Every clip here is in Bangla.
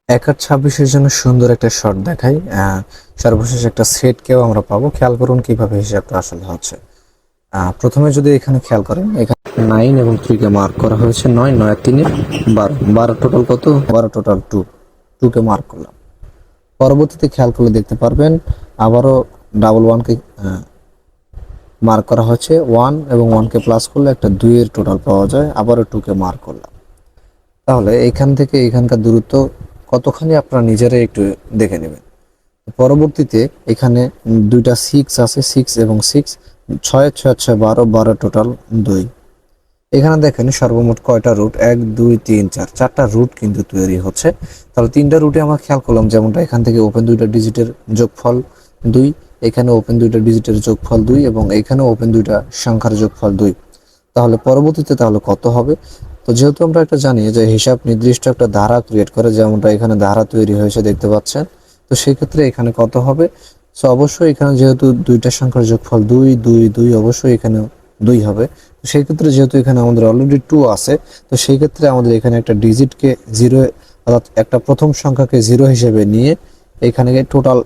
1/26 জন্য সুন্দর একটা শট দেখাই। সর্বশেষ একটা সেটকেও আমরা পাবো। খেয়াল করুন কিভাবে হিসাবটা আসলে হচ্ছে। প্রথমে যদি এখানে খেয়াল করেন, এখানে 9 এবং 3 কে মার্ক করা হয়েছে। 9 9 আর 3 12 12 টোটাল কত? 12 টোটাল 2 কে মার্ক করলাম। পরবর্তীতে খেয়াল করলে দেখতে পারবেন আবারও ডাবল 1 কে মার্ক করা হয়েছে। 1 এবং 1 কে প্লাস করলে একটা 2 এর টোটাল পাওয়া যায়। আবারও 2 কে মার্ক করলাম। তাহলে এখান থেকে এখানকার দূরত্ব কতখানি আপনারা নিজেরাই একটু দেখে নেবেন। পরবর্তীতে এখানে দুইটা 6 আছে, 6 এবং 6, 6 6 6 12 12 টোটাল 2। এখানে দেখেন সর্বমোট কয়টা রুট? 1 2 3 4, চারটা রুট কিন্তু তৈরি হচ্ছে। তাহলে তিনটা রুটে আমরা খেয়াল করলাম, যেমনটা এখান থেকে ওপেন দুইটা ডিজিটের যোগফল 2, এখানে ওপেন দুইটা ডিজিটের যোগফল 2 এবং এখানে ওপেন দুইটা সংখ্যার যোগফল 2। তাহলে পরবর্তীতে তাহলে কত হবে? তো যেহেতু আমরা একটা জানি যে হিসাব নির্দিষ্ট একটা ধারা ক্রিয়েট করে, যেমনটা এখানে ধারা তৈরি হয়েছে দেখতে পাচ্ছেন, তো সেই ক্ষেত্রে এখানে কত হবে? সো অবশ্যই এখানে যেহেতু দুইটা সংখ্যার যোগফল 2 2 2, অবশ্যই এখানে 2 হবে। তো সেই ক্ষেত্রে যেহেতু এখানে আমাদের অলরেডি 2 আছে, তো সেই ক্ষেত্রে আমাদের এখানে একটা ডিজিটকে 0, অর্থাৎ একটা প্রথম সংখ্যাকে 0 হিসেবে নিয়ে এখানে টোটাল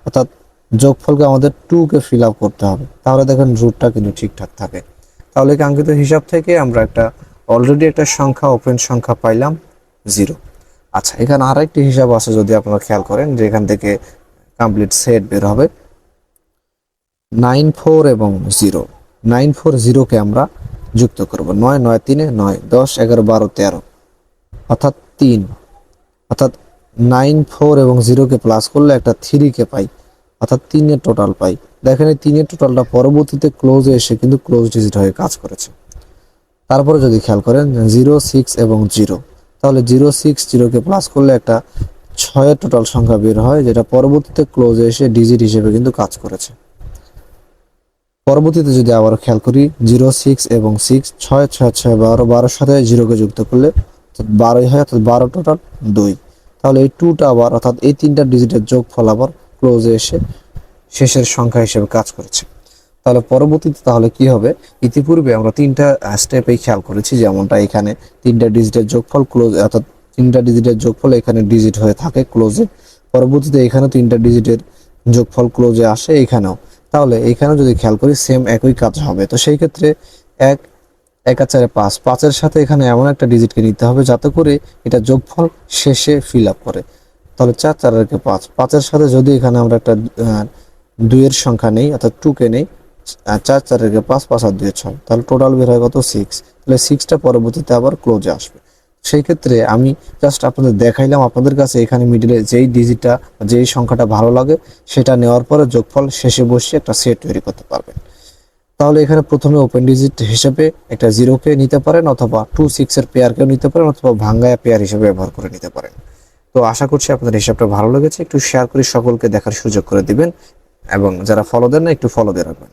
অর্থাৎ যোগফলকে আমাদের 2 কে ফিল আপ করতে হবে। তাহলে দেখেন রুটটা কিন্তু ঠিকঠাক থাকে। তাহলে কাঙ্ক্ষিত হিসাব থেকে আমরা একটা অলরেডি একটা সংখ্যা, ওপেন সংখ্যা পাইলাম 0। আচ্ছা, এখানে আরেকটি হিসাব আছে, যদি আপনারা খেয়াল করেন যে এখান থেকে কমপ্লিট সেট বের হবে 9 4 এবং 0। 9 4 0 কে আমরা যুক্ত করব। 9 9 3 9 10 11 12 13, অর্থাৎ 3, অর্থাৎ 9 4 এবং 0 কে প্লাস করলে একটা 3 কে পাই, অর্থাৎ 3 এর টোটাল পাই। দেখেন এই 3 এর টোটালটা পরবর্তীতে ক্লোজে এসে কিন্তু ক্লোজ ডিজিট হয়ে কাজ করেছে। তারপরে যদি খেয়াল করেন 0 6 এবং 0, তাহলে 0 6 0 কে প্লাস করলে একটা 6 এর টোটাল সংখ্যা বের হয়, যেটা পরবর্তীতে ক্লোজে এসে ডিজিট হিসেবে কিন্তু কাজ করেছে। পরবর্তীতে যদি আবার খেয়াল করি 0 6 এবং 6, 6 6 6 12, 12 সাথে 0 কে যুক্ত করলে 12 হয়, অর্থাৎ 12 টোটাল 2। তাহলে এই 2টা আবার, অর্থাৎ এই তিনটা ডিজিটের যোগফল আবার ক্লোজে এসে শেষের সংখ্যা হিসেবে কাজ করেছে। তাহলে পরবর্তীতে তাহলে কি হবে? ইতিপূর্বে আমরা তিনটা স্টেপেই খেয়াল করেছি, যেমনটা এখানে তিনটা ডিজিটের যোগফল ক্লোজ, অর্থাৎ তিনটা ডিজিটের যোগফল এখানে ডিজিট হয়ে থাকে ক্লোজে। পরবর্তীতে এখানে তিনটা ডিজিটের যোগফল ক্লোজে আসে এখানেও। তাহলে এখানেও যদি খেয়াল করি সেম একই কাজ হবে। তো সেই ক্ষেত্রে 1 1 আর 4 5, 5-এর সাথে এখানে এমন একটা ডিজিটকে নিতে হবে যাতে করে এটা যোগফল শেষে ফিল আপ করে। তাহলে 4 4 আর 5, 5-এর সাথে যদি এখানে আমরা একটা 2 এর সংখ্যা নেই, অর্থাৎ 2 কে নেই, 4 4 আর 5, 5 আর 2 6, তাহলে টোটাল বের হয় কত? 6। তাহলে 6টা পরবর্তীতে আবার ক্লোজে আসবে। সেই ক্ষেত্রে আমি জাস্ট আপনাদের দেখাইলাম, আপনাদের কাছে এখানে মিডিলে যেই ডিজিটটা, যেই সংখ্যাটা ভালো লাগে সেটা নেওয়ার পরে যোগফল শেষে বসিয়ে একটা সেট তৈরি করতে পারবেন। তাহলে এখানে প্রথমে ওপেন ডিজিট হিসেবে একটা 0 কে নিতে পারেন, অথবা 2 6 এর পেয়ারকেও নিতে পারেন, অথবা ভাঙ্গায়া পেয়ার হিসেবে ব্যবহার করে নিতে পারেন। তো আশা করছি আপনাদের হিসাবটা ভালো লেগেছে। একটু শেয়ার করে সকলকে দেখার সুযোগ করে দিবেন, এবং যারা ফলো দেন না একটু ফলো দিয়ে রাখবেন।